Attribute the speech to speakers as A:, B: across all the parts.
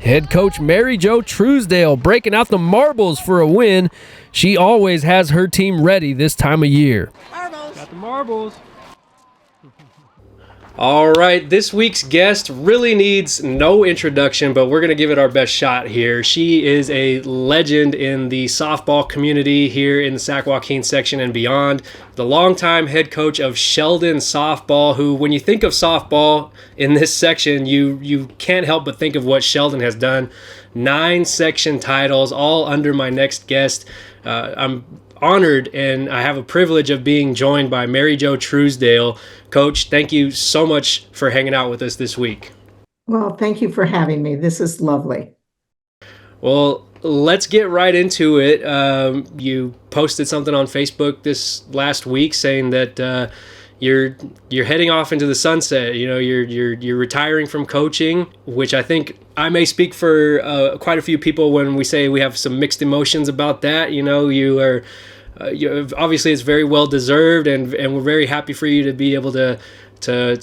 A: Head coach Mary Jo Truesdale breaking out the marbles for a win. She always has her team ready this time of year.
B: Marbles. Got the marbles.
C: All right, this week's guest really needs no introduction, but we're going to give it our best shot here. She is a legend in the softball community here in the SAC-JOAQUIN section and beyond. The longtime head coach of Sheldon softball, who, when you think of softball in this section, you can't help but think of what Sheldon has done. 9 section titles, all under my next guest. I'm honored, and I have a privilege of being joined by Mary Jo Truesdale. Coach, thank you so much for hanging out with us this week.
D: Well, thank you for having me. This is lovely.
C: Well, let's get right into it. You posted something on Facebook this last week saying that you're heading off into the sunset. You know, you're retiring from coaching, which I think I may speak for quite a few people when we say we have some mixed emotions about that. You know, obviously it's very well deserved, and we're very happy for you to be able to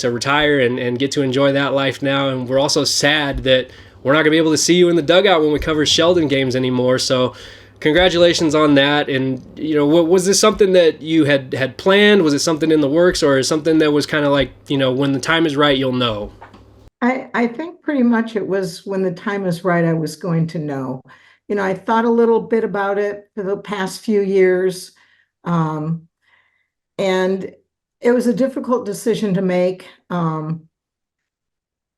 C: retire and get to enjoy that life now. And we're also sad that we're not going to be able to see you in the dugout when we cover Sheldon games anymore. So congratulations on that. And, you know, was this something that you had planned? Was it something in the works, or something that was kind of like, you know, when the time is right, you'll know?
D: I think pretty much it was when the time is right, I was going to know. You know, I thought a little bit about it for the past few years, and it was a difficult decision to make. And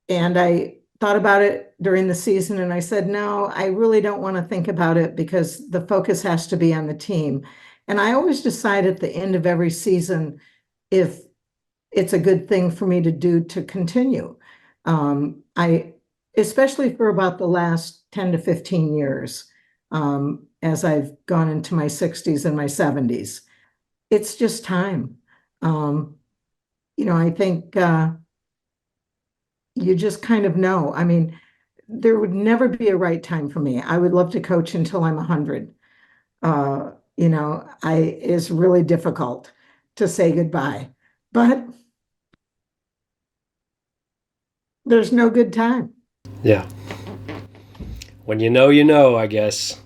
D: I thought about it during the season, and I said, no, I really don't want to think about it because the focus has to be on the team. And I always decide at the end of every season if it's a good thing for me to do to continue. Especially for about the last 10 to 15 years, as I've gone into my 60s and my 70s. It's just time. You know, I think you just kind of know. I mean, there would never be a right time for me. I would love to coach until I'm 100. You know, it's really difficult to say goodbye, but there's no good time.
C: Yeah. When you know, I guess.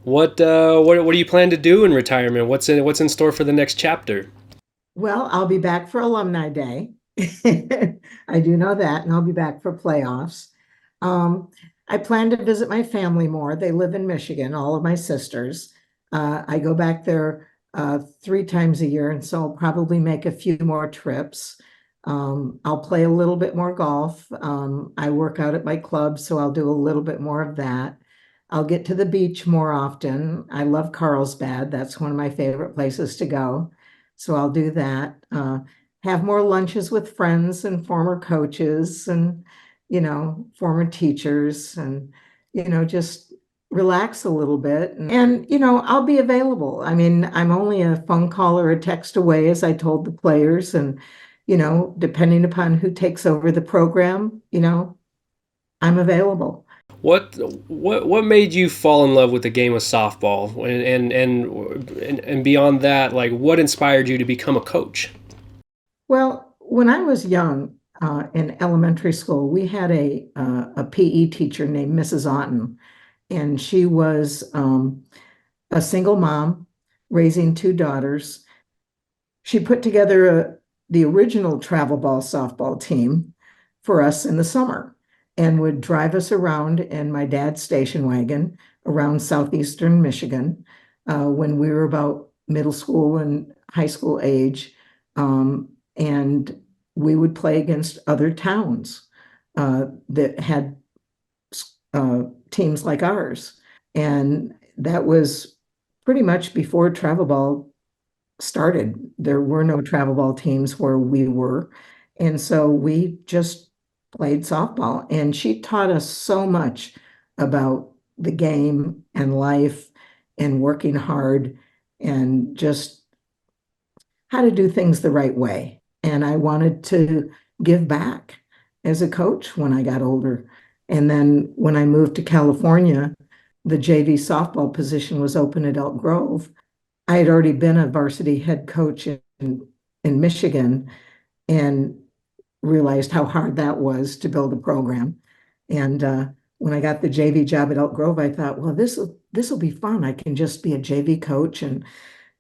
C: What do you plan to do in retirement? What's in store for the next chapter?
D: Well, I'll be back for Alumni Day. I do know that, and I'll be back for playoffs. I plan to visit my family more. They live in Michigan, all of my sisters. I go back there 3 times a year, and so I'll probably make a few more trips. I'll play a little bit more golf. I work out at my club, so I'll do a little bit more of that. I'll get to the beach more often. I love Carlsbad. That's one of my favorite places to go. So I'll do that. Have more lunches with friends and former coaches and, you know, former teachers, and, you know, just relax a little bit. And, you know, I'll be available. I mean, I'm only a phone call or a text away, as I told the players. And, you know, depending upon who takes over the program, you know, I'm available.
C: What made you fall in love with the game of softball, and beyond that, like, what inspired you to become a coach?
D: Well, when I was young, in elementary school, we had a PE teacher named Mrs. Otten, and she was a single mom raising 2 daughters. She put together the original travel ball softball team for us in the summer, and would drive us around in my dad's station wagon around southeastern Michigan when we were about middle school and high school age. And we would play against other towns that had teams like ours. And that was pretty much before travel ball started. There were no travel ball teams where we were. And so we just played softball, and she taught us so much about the game and life and working hard and just how to do things the right way. And I wanted to give back as a coach when I got older. And then when I moved to California, the JV softball position was open at Elk Grove. I had already been a varsity head coach in Michigan, and realized how hard that was to build a program. And when I got the JV job at Elk Grove, I thought, well, this will be fun. I can just be a JV coach and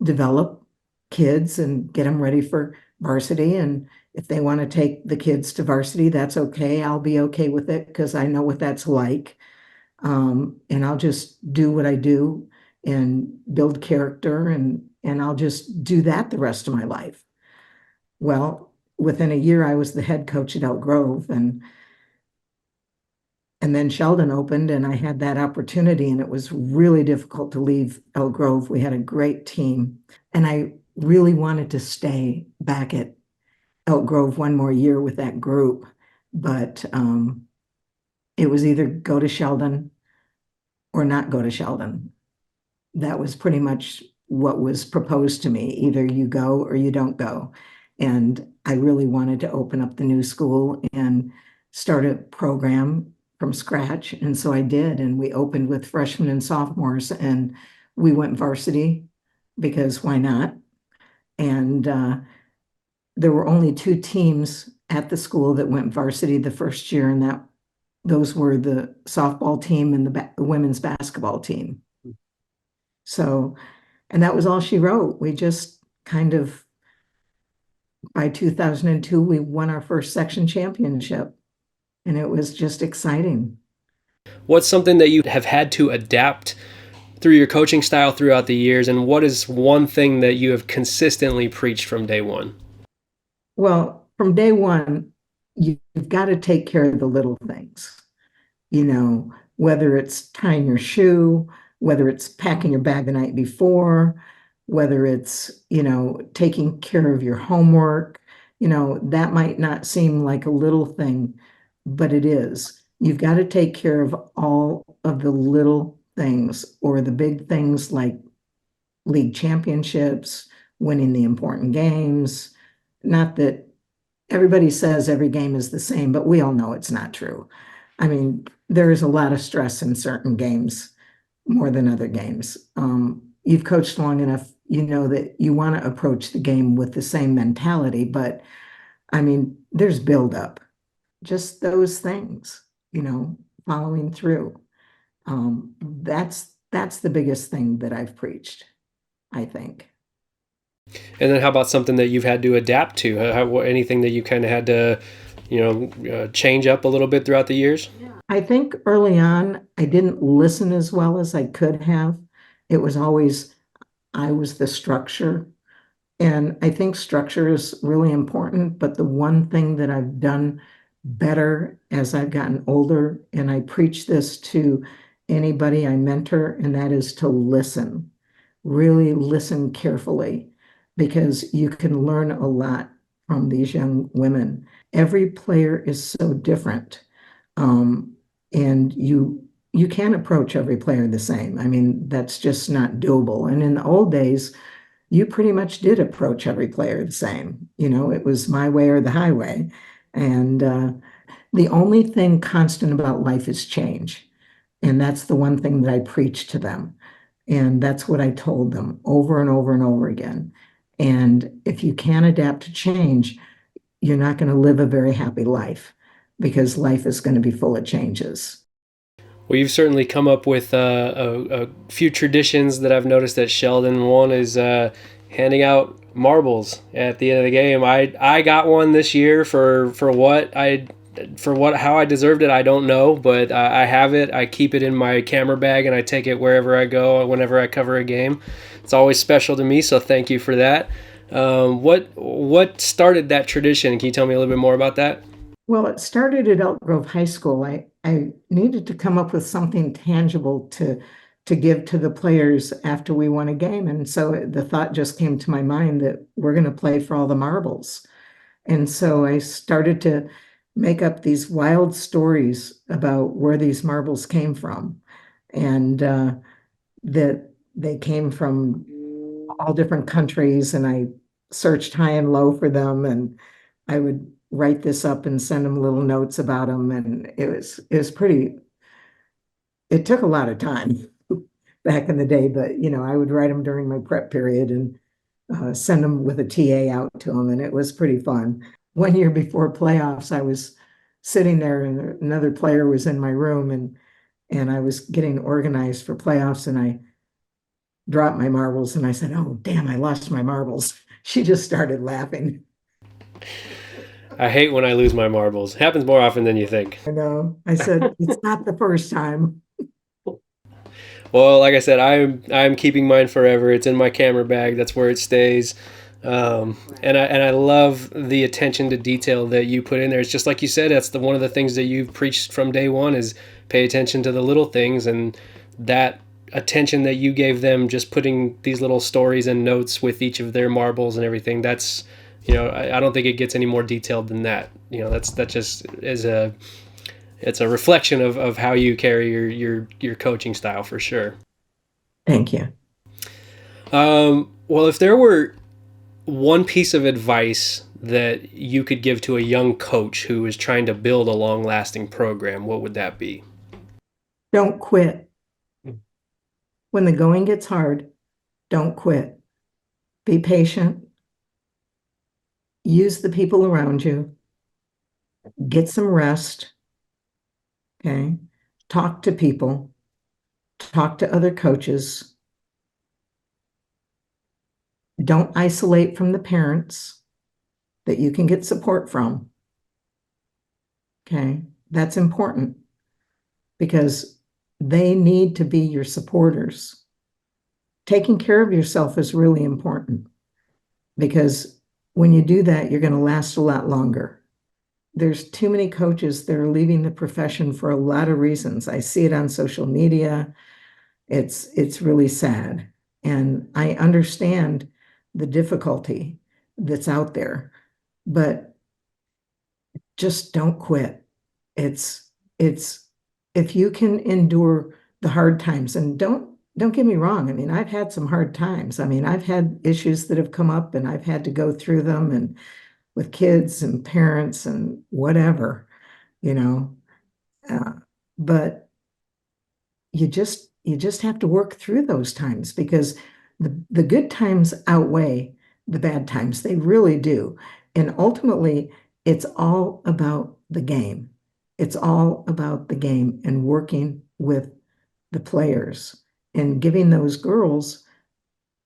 D: develop kids and get them ready for varsity. And if they want to take the kids to varsity, that's okay. I'll be okay with it because I know what that's like. And I'll just do what I do and build character and I'll just do that the rest of my life. Well, within a year, I was the head coach at Elk Grove and then Sheldon opened and I had that opportunity and it was really difficult to leave Elk Grove. We had a great team and I really wanted to stay back at Elk Grove one more year with that group, but it was either go to Sheldon or not go to Sheldon. That was pretty much what was proposed to me. Either you go or you don't go. And I really wanted to open up the new school and start a program from scratch. And so I did. And we opened with freshmen and sophomores and we went varsity because why not? And there were only two teams at the school that went varsity the first year, and those were the softball team and the women's basketball team. So, and that was all she wrote. We just kind of, by 2002, we won our first section championship, and it was just exciting.
C: What's something that you have had to adapt through your coaching style throughout the years, and what is one thing that you have consistently preached from day one?
D: Well, from day one, you've got to take care of the little things, whether it's tying your shoe, whether it's packing your bag the night before, whether it's, taking care of your homework, that might not seem like a little thing, but it is. You've got to take care of all of the little things or the big things like league championships, winning the important games. Not that everybody says every game is the same, but we all know it's not true. I mean, there is a lot of stress in certain games more than other games. You've coached long enough, you know that you want to approach the game with the same mentality, but I mean, there's buildup, just those things, following through. That's the biggest thing that I've preached, I think.
C: And then how about something that you've had to adapt to? Anything that you kind of had to, change up a little bit throughout the years?
D: I think early on, I didn't listen as well as I could have. It was always, I was the structure. And I think structure is really important. But the one thing that I've done better as I've gotten older, and I preach this to anybody I mentor, and that is to listen, really listen carefully, because you can learn a lot from these young women. Every player is so different. And you can't approach every player the same. I mean, that's just not doable. And in the old days, you pretty much did approach every player the same. It was my way or the highway. And the only thing constant about life is change. And that's the one thing that I preach to them. And that's what I told them over and over and over again. And if you can't adapt to change, you're not going to live a very happy life because life is going to be full of changes.
C: Well, you've certainly come up with a few traditions that I've noticed at Sheldon. One is handing out marbles at the end of the game. I got one this year for how I deserved it. I don't know, but I have it. I keep it in my camera bag and I take it wherever I go, whenever I cover a game. It's always special to me, so thank you for that. What started that tradition? Can you tell me a little bit more about that?
D: Well, it started at Elk Grove High School. I needed to come up with something tangible to give to the players after we won a game. And so the thought just came to my mind that we're going to play for all the marbles. And so I started to make up these wild stories about where these marbles came from. And that they came from all different countries. And I searched high and low for them. And I would write this up and send them little notes about them. And it was pretty, it took a lot of time back in the day, but I would write them during my prep period and send them with a TA out to them. And it was pretty fun. One year before playoffs, I was sitting there and another player was in my room and and I was getting organized for playoffs, and I dropped my marbles, and I said, "Oh, damn, I lost my marbles." She just started laughing.
C: I hate when I lose my marbles. It happens more often than you think.
D: I know. I said, "It's not the first time."
C: Well, like I said, I'm keeping mine forever. It's in my camera bag. That's where it stays. And I love the attention to detail that you put in there. It's just like you said. That's one of the things that you've preached from day one is pay attention to the little things, and that attention that you gave them, just putting these little stories and notes with each of their marbles and everything. That's, I don't think it gets any more detailed than that. That just is it's a reflection of how you carry your coaching style for sure.
D: Thank you.
C: Well, if there were one piece of advice that you could give to a young coach who is trying to build a long-lasting program, what would that be?
D: Don't quit. When the going gets hard, don't quit. Be patient. Use the people around you. Get some rest. Okay. Talk to people. Talk to other coaches. Don't isolate from the parents that you can get support from. Okay. That's important because they need to be your supporters. Taking care of yourself is really important because when you do that, you're going to last a lot longer. There's too many coaches that are leaving the profession for a lot of reasons. I see it on social media. It's really sad. And I understand the difficulty that's out there, but just don't quit. It's if you can endure the hard times, and don't get me wrong. I mean, I've had some hard times. I mean, I've had issues that have come up and I've had to go through them, and with kids and parents and whatever, you know. Uh, but you just have to work through those times because the good times outweigh the bad times. They really do. And ultimately, it's all about the game. It's all about the game and working with the players and giving those girls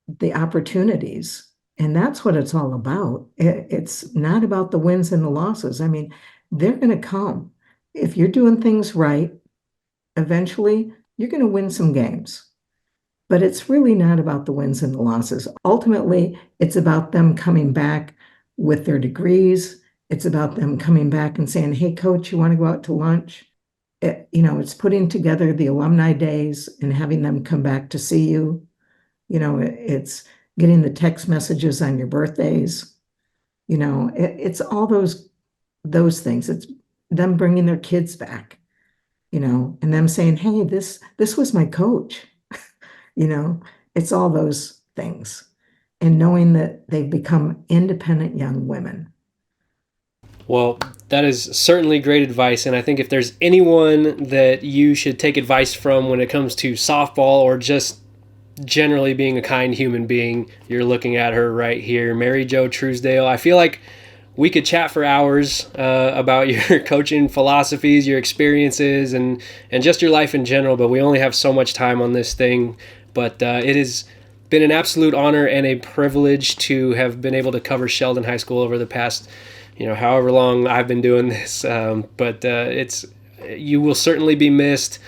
D: the opportunities. And that's what it's all about. It's not about the wins and the losses. I mean, they're going to come. If you're doing things right, eventually you're going to win some games. But it's really not about the wins and the losses. Ultimately, it's about them coming back with their degrees. It's about them coming back and saying, "Hey, coach, you want to go out to lunch?" It's putting together the alumni days and having them come back to see you. It's getting the text messages on your birthdays. It's all those things. It's them bringing their kids back, and them saying, "Hey, this was my coach." You know, it's all those things. And knowing that they've become independent young women.
C: Well, that is certainly great advice, and I think if there's anyone that you should take advice from when it comes to softball or just generally being a kind human being, you're looking at her right here, Mary Jo Truesdale. I feel like we could chat for hours about your coaching philosophies, your experiences, and just your life in general, but we only have so much time on this thing. But it has been an absolute honor and a privilege to have been able to cover Sheldon High School over the past, however long I've been doing this. But you will certainly be missed.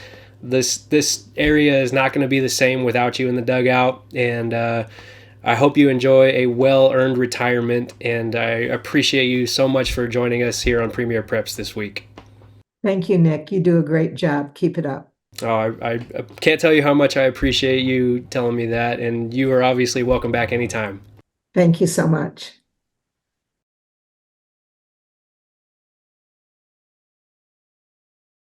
C: This area is not going to be the same without you in the dugout, and I hope you enjoy a well-earned retirement, and I appreciate you so much for joining us here on Premier Preps this week.
D: Thank you, Nick. You do a great job. Keep it up.
C: Oh, I can't tell you how much I appreciate you telling me that, and you are obviously welcome back anytime.
D: Thank you so much.